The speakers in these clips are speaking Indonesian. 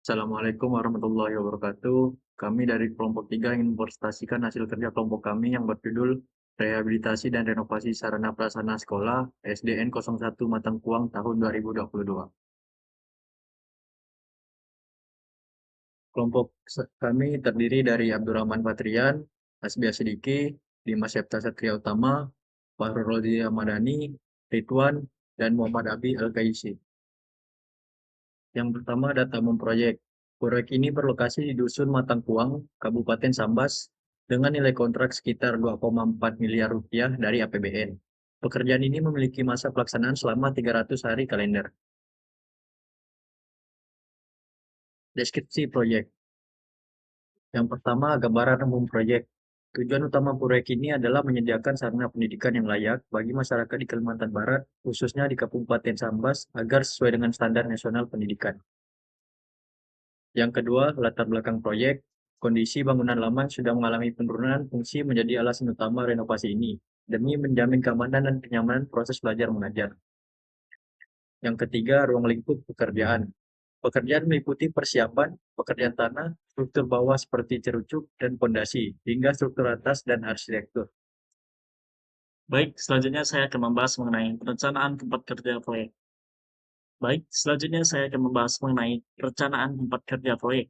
Assalamualaikum warahmatullahi wabarakatuh. Kami dari kelompok 3 ingin mempresentasikan hasil kerja kelompok kami yang berjudul Rehabilitasi dan Renovasi Sarana Prasarana Sekolah SDN 01 Matangkuang tahun 2022. Kami terdiri dari Abdurrahman Patrian, Hasbia Sidiki, Dimas Septa Satria Utama, Fahrul Rozi Ramadhani, Ridwan, dan Muhammad Abi Al-Kaisi. Yang pertama data memproyek. Proyek ini berlokasi di Dusun Matangkuang, Kabupaten Sambas, dengan nilai kontrak sekitar 2,4 miliar rupiah dari APBN. Pekerjaan ini memiliki masa pelaksanaan selama 300 hari kalender. Deskripsi proyek. Yang pertama, gambaran umum proyek. Tujuan utama proyek ini adalah menyediakan sarana pendidikan yang layak bagi masyarakat di Kalimantan Barat, khususnya di Kabupaten Sambas, agar sesuai dengan standar nasional pendidikan. Yang kedua, latar belakang proyek. Kondisi bangunan lama sudah mengalami penurunan fungsi menjadi alasan utama renovasi ini, demi menjamin keamanan dan kenyamanan proses belajar mengajar. Yang ketiga, ruang lingkup pekerjaan. Pekerjaan meliputi persiapan, pekerjaan tanah, struktur bawah seperti cerucuk dan pondasi, hingga struktur atas dan arsitektur. Baik, selanjutnya saya akan membahas mengenai perencanaan tempat kerja proyek. Baik, selanjutnya saya akan membahas mengenai perencanaan tempat kerja proyek.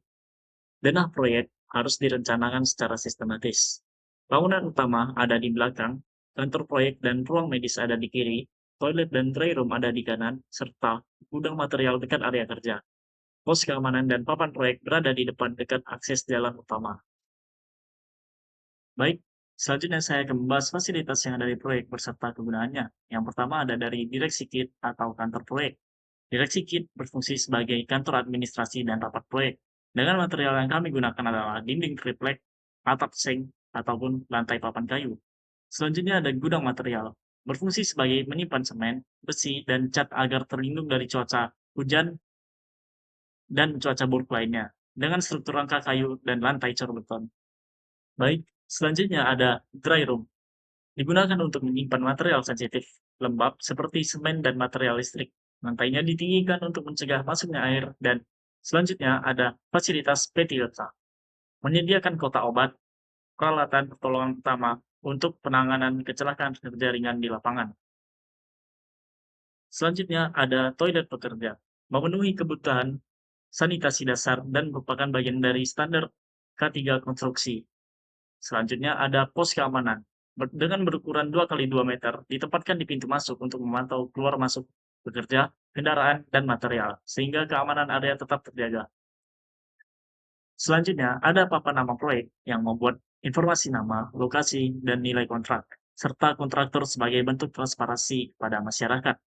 Denah proyek harus direncanakan secara sistematis. Bangunan utama ada di belakang, kantor proyek dan ruang medis ada di kiri, toilet dan dry room ada di kanan, serta gudang material dekat area kerja. Pos keamanan dan papan proyek berada di depan dekat akses jalan utama. Baik, selanjutnya saya akan membahas fasilitas yang ada di proyek beserta kegunaannya. Yang pertama ada dari Direksi KIT atau kantor proyek. Direksi KIT berfungsi sebagai kantor administrasi dan rapat proyek. Dengan material yang kami gunakan adalah dinding triplek, atap seng, ataupun lantai papan kayu. Selanjutnya ada gudang material, berfungsi sebagai menyimpan semen, besi, dan cat agar terlindung dari cuaca hujan dan cuaca buruk lainnya, dengan struktur rangka kayu dan lantai cor beton. Baik, selanjutnya ada dry room. Digunakan untuk menyimpan material sensitif, lembab seperti semen dan material listrik. Lantainya ditinggikan untuk mencegah masuknya air dan selanjutnya ada fasilitas petiota. Menyediakan kotak obat, peralatan pertolongan pertama untuk penanganan kecelakaan kerja ringan di lapangan. Selanjutnya ada toilet pekerja, memenuhi kebutuhan sanitasi dasar dan merupakan bagian dari standar K3 konstruksi. Selanjutnya ada pos keamanan. Dengan berukuran 2 kali 2 meter, ditempatkan di pintu masuk untuk memantau keluar masuk pekerja, kendaraan, dan material, sehingga keamanan area tetap terjaga. Selanjutnya, ada papan nama proyek yang membuat informasi nama, lokasi, dan nilai kontrak, serta kontraktor sebagai bentuk transparansi kepada masyarakat.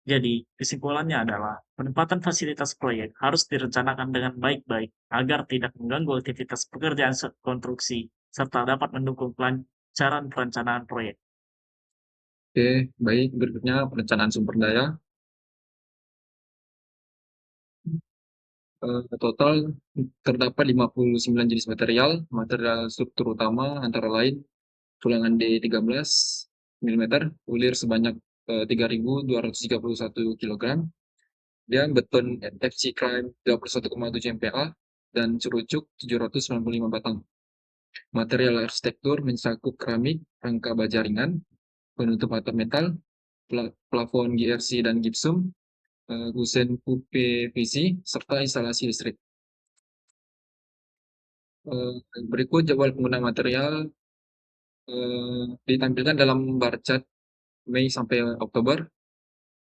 Jadi, kesimpulannya adalah penempatan fasilitas proyek harus direncanakan dengan baik-baik agar tidak mengganggu aktivitas pekerjaan konstruksi serta dapat mendukung kelancaran perencanaan proyek. Oke, baik. Berikutnya perencanaan sumber daya. Total terdapat 59 jenis material. Material struktur utama antara lain tulangan D13 mm, ulir sebanyak 3.231 kg, dan beton FC Crime 21,7 MPa, dan cerucuk 795 batang. Material arsitektur mencakup keramik, rangka baja ringan, penutup atap metal, plafon GRC dan gipsum, gusen UPVC, serta instalasi listrik. Berikut jadwal penggunaan material ditampilkan dalam bar chart Mei sampai Oktober.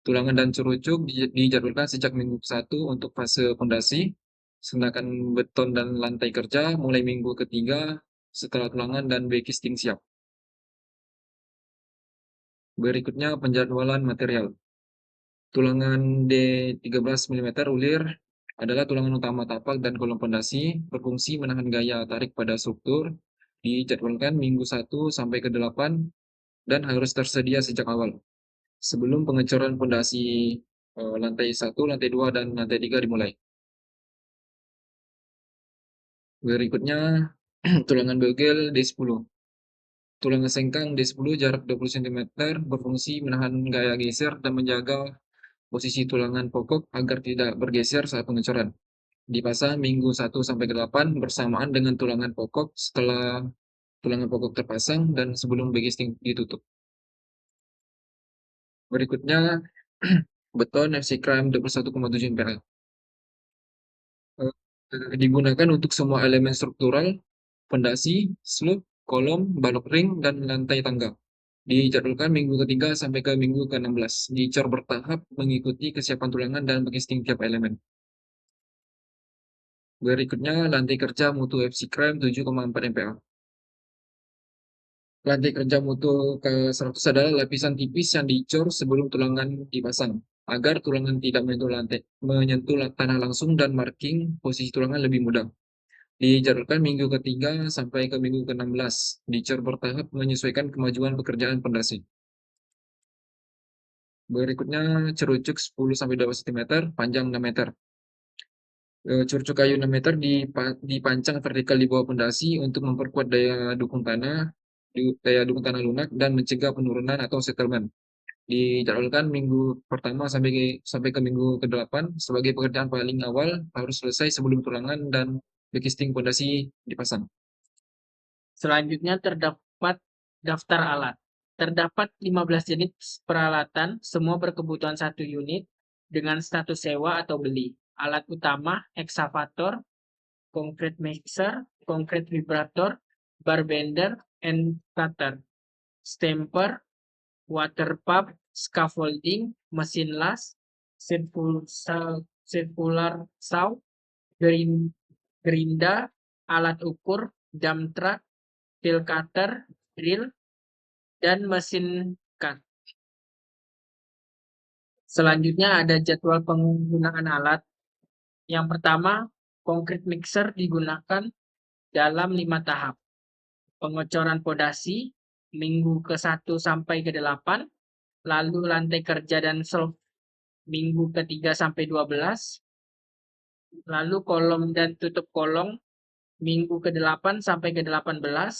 Tulangan dan cerucuk dijadwalkan sejak minggu 1 untuk fase fondasi, sedangkan beton dan lantai kerja mulai minggu ketiga setelah tulangan dan backcasting siap. Berikutnya penjadwalan material. Tulangan D13 mm ulir adalah tulangan utama tapak dan kolom pondasi, berfungsi menahan gaya tarik pada struktur, dijadwalkan minggu 1 sampai ke 8 dan harus tersedia sejak awal, sebelum pengecoran pondasi lantai 1, lantai 2, dan lantai 3 dimulai. Berikutnya tulangan beugel D10. Tulangan sengkang D10 jarak 20 cm berfungsi menahan gaya geser dan menjaga posisi tulangan pokok agar tidak bergeser saat pengecoran. dipasang minggu 1 sampai ke 8 bersamaan dengan tulangan pokok setelah tulangan pokok terpasang dan sebelum backcasting ditutup. Berikutnya beton FC Crime 21,7 MPa. Digunakan untuk semua elemen struktural, fondasi, sloop, kolom, balok ring, dan lantai tangga. Dijadwalkan minggu ketiga sampai ke minggu ke-16. Dicor bertahap mengikuti kesiapan tulangan dan backcasting tiap elemen. Berikutnya lantai kerja mutu FC Crime 7,4 MPa. Lantai kerja mutu ke-100 adalah lapisan tipis yang dicor sebelum tulangan dipasang, agar tulangan tidak menyentuh tanah langsung dan marking posisi tulangan lebih mudah. Dijadwalkan minggu ketiga sampai ke minggu ke-16. Dicor bertahap menyesuaikan kemajuan pekerjaan pondasi. Berikutnya cerucuk 10-12 cm, panjang 6 meter. Cerucuk kayu 6 meter dipancang vertikal di bawah pondasi untuk memperkuat daya dukung tanah lunak dan mencegah penurunan atau settlement. Dijadwalkan minggu pertama sampai ke minggu ke-8 sebagai pekerjaan paling awal, harus selesai sebelum tulangan dan backcasting pondasi dipasang. Selanjutnya terdapat daftar alat. Terdapat 15 jenis peralatan, semua berkebutuhan 1 unit dengan status sewa atau beli. Alat utama, excavator, concrete mixer, concrete vibrator, bar bender, and cutter, stamper, water pump, scaffolding, mesin las, circular saw, gerinda, alat ukur, dump truck, steel cutter, drill, dan mesin cut. Selanjutnya ada jadwal penggunaan alat. Yang pertama, concrete mixer digunakan dalam 5 tahap. Pengecoran pondasi minggu ke-1 sampai ke-8, lalu lantai kerja dan shelf minggu ke-3 sampai 12, lalu kolom dan tutup kolong minggu ke-8 sampai ke-18,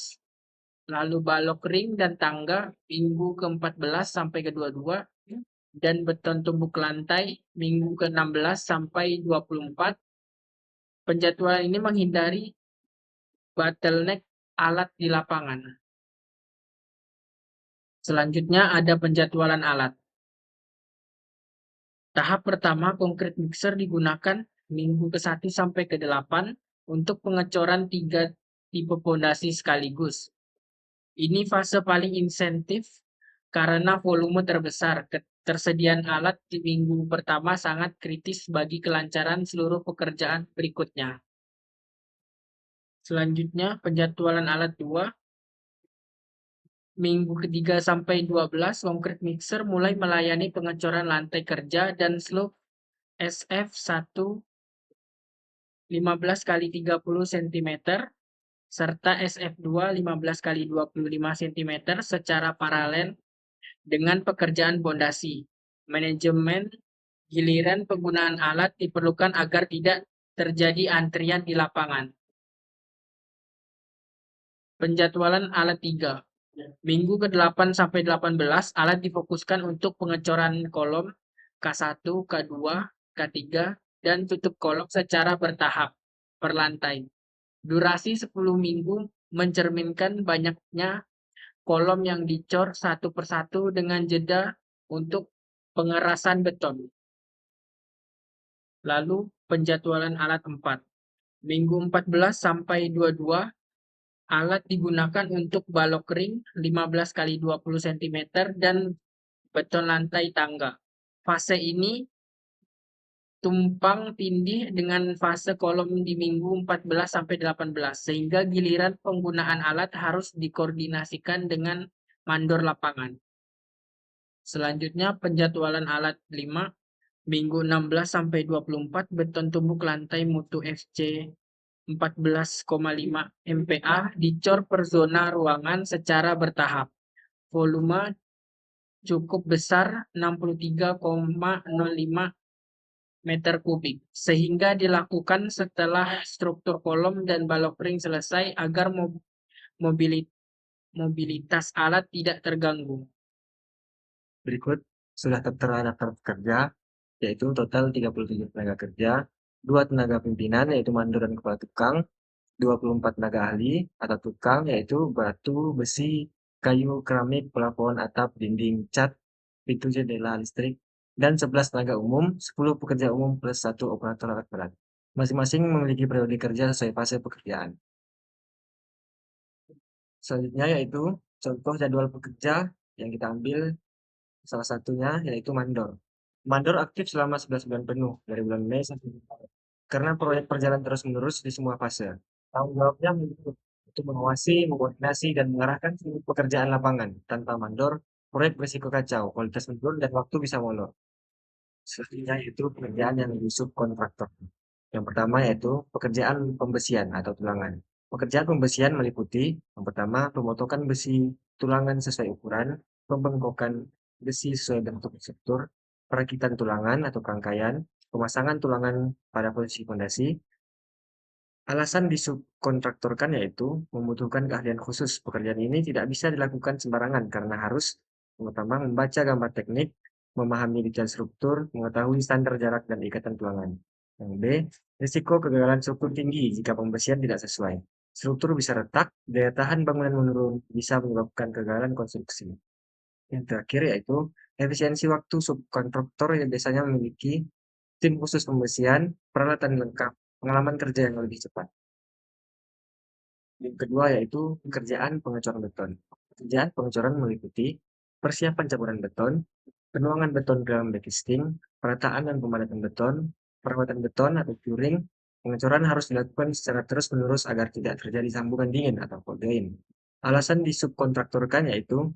lalu balok ring dan tangga minggu ke-14 sampai ke-22, dan beton tumbuk lantai minggu ke-16 sampai 24. Penjadwalan ini menghindari bottleneck alat di lapangan. Selanjutnya ada penjadwalan alat. Tahap pertama, concrete mixer digunakan minggu ke-1 sampai ke-8 untuk pengecoran 3 tipe pondasi sekaligus. Ini fase paling insentif karena volume terbesar. Ketersediaan alat di minggu pertama sangat kritis bagi kelancaran seluruh pekerjaan berikutnya. Selanjutnya, penjadwalan alat 2. Minggu ke-3 sampai 12, concrete mixer mulai melayani pengecoran lantai kerja dan slope SF1 15 x 30 cm serta SF2 15 x 25 cm secara paralel dengan pekerjaan pondasi. Manajemen giliran penggunaan alat diperlukan agar tidak terjadi antrian di lapangan. Penjadwalan alat 3. Minggu ke-8 sampai 18, alat difokuskan untuk pengecoran kolom K1, K2, K3, dan tutup kolom secara bertahap per lantai. Durasi 10 minggu mencerminkan banyaknya kolom yang dicor satu persatu dengan jeda untuk pengerasan beton. Lalu penjadwalan alat 4. Minggu 14 sampai 22, alat digunakan untuk balok ring 15 x 20 cm dan beton lantai tangga. Fase ini tumpang tindih dengan fase kolom di minggu 14 sampai 18, sehingga giliran penggunaan alat harus dikoordinasikan dengan mandor lapangan. Selanjutnya penjadwalan alat 5, minggu 16 sampai 24, beton tumbuk lantai mutu FC 14,5 MPa dicor per zona ruangan secara bertahap. Volume cukup besar 63,05 meter kubik, sehingga dilakukan setelah struktur kolom dan balok ring selesai agar mobilitas alat tidak terganggu. Berikut sudah tertera daftar pekerja, yaitu total 37 tenaga kerja 2 tenaga pimpinan yaitu mandor dan kepala tukang, 24 tenaga ahli atau tukang yaitu batu, besi, kayu, keramik, pelafon, atap, dinding, cat, pintu jendela, listrik, dan 11 tenaga umum, 10 pekerja umum plus 1 operator alat berat. Masing-masing memiliki periode kerja sesuai fase pekerjaan. Selanjutnya yaitu contoh jadwal pekerja yang kita ambil salah satunya yaitu mandor. Mandor aktif selama 11 bulan penuh dari bulan Mei sampai Maret. Karena proyek berjalan terus-menerus di semua fase. Tanggung jawabnya untuk mengawasi, mengkoordinasi, dan mengarahkan seluruh pekerjaan lapangan. Tanpa mandor, proyek berisiko kacau, kualitas menurun, dan waktu bisa molor. Selanjutnya yaitu pekerjaan yang subkontraktor. Yang pertama yaitu pekerjaan pembesian atau tulangan. Pekerjaan pembesian meliputi yang pertama pemotongan besi tulangan sesuai ukuran, pembengkokan besi sesuai bentuk struktur, perakitan tulangan atau rangkaian, pemasangan tulangan pada posisi fondasi. Alasan disubkontraktorkan yaitu membutuhkan keahlian khusus. Pekerjaan ini tidak bisa dilakukan sembarangan karena harus pertama membaca gambar teknik, memahami detail struktur, mengetahui standar jarak dan ikatan tulangan. Yang B, risiko kegagalan struktur tinggi jika pembesian tidak sesuai. Struktur bisa retak, daya tahan bangunan menurun, bisa menyebabkan kegagalan konstruksi. Yang terakhir yaitu efisiensi waktu subkontraktor yang biasanya memiliki tim khusus pembesian, peralatan lengkap, pengalaman kerja yang lebih cepat. Yang kedua yaitu pekerjaan pengecoran beton. Pekerjaan pengecoran meliputi persiapan campuran beton, penuangan beton dalam backcasting, perataan dan pemadatan beton, perawatan beton atau curing. Pengecoran harus dilakukan secara terus-menerus agar tidak terjadi sambungan dingin atau cold drain. Alasan disubkontraktorkan yaitu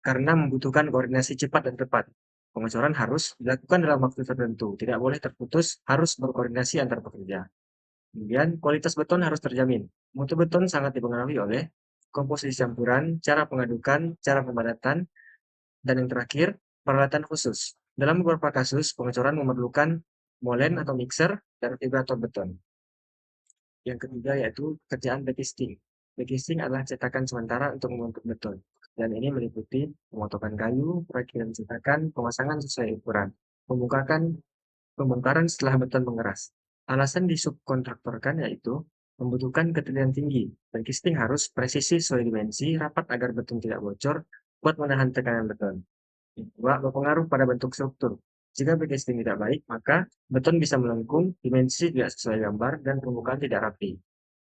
karena membutuhkan koordinasi cepat dan tepat. Pengecoran harus dilakukan dalam waktu tertentu, tidak boleh terputus, harus berkoordinasi antar pekerja. Kemudian, kualitas beton harus terjamin. Mutu beton sangat dipengaruhi oleh komposisi campuran, cara pengadukan, cara pemadatan, dan yang terakhir, peralatan khusus. Dalam beberapa kasus, pengecoran memerlukan molen atau mixer dan vibrator beton. Yang ketiga yaitu pekerjaan backcasting. Backcasting adalah cetakan sementara untuk membentuk beton. Dan ini meliputi pemotongan kayu, perakitan cetakan, pemasangan sesuai ukuran, pembongkaran setelah beton mengeras. Alasan disubkontraktorkan yaitu membutuhkan ketelitian tinggi. Backcasting harus presisi sesuai dimensi, rapat agar beton tidak bocor, kuat menahan tekanan beton. Yang kedua, berpengaruh pada bentuk struktur. Jika backcasting tidak baik, maka beton bisa melengkung, dimensi tidak sesuai gambar, dan permukaan tidak rapi.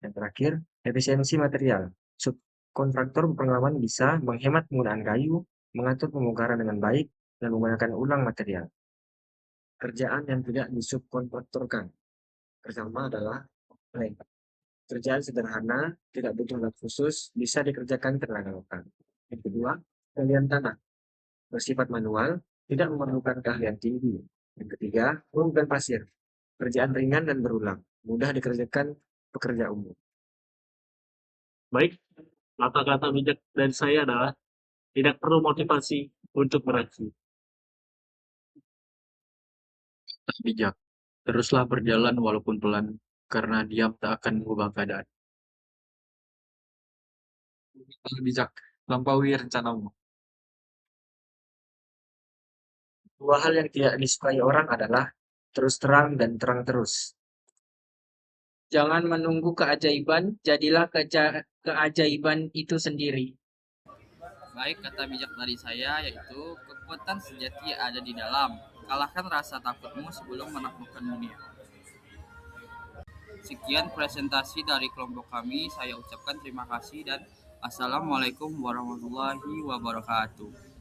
Yang terakhir, efisiensi material. Subkontraktor berpengalaman bisa menghemat penggunaan kayu, mengatur pembongkaran dengan baik, dan menggunakan ulang material. Kerjaan yang tidak disubkontraktorkan. Pertama adalah plank. Kerjaan sederhana, tidak butuh alat khusus, bisa dikerjakan tenaga lokal. Yang kedua, galian tanah. Bersifat manual, tidak memerlukan keahlian tinggi. Yang ketiga, bom dan pasir. Kerjaan ringan dan berulang, mudah dikerjakan pekerja umum. Baik, kata-kata bijak dari saya adalah tidak perlu motivasi untuk beraksi. Bijak. Teruslah berjalan walaupun pelan, karena diam tak akan mengubah keadaan. Bijak, lampaui rencanamu. Dua hal yang tidak disukai orang adalah terus terang dan terang terus. Jangan menunggu keajaiban, jadilah keajaiban itu sendiri. Baik, kata bijak dari saya yaitu kekuatan sejati ada di dalam. Kalahkan rasa takutmu sebelum menaklukkan dunia. Sekian presentasi dari kelompok kami. Saya ucapkan terima kasih dan Assalamualaikum warahmatullahi wabarakatuh.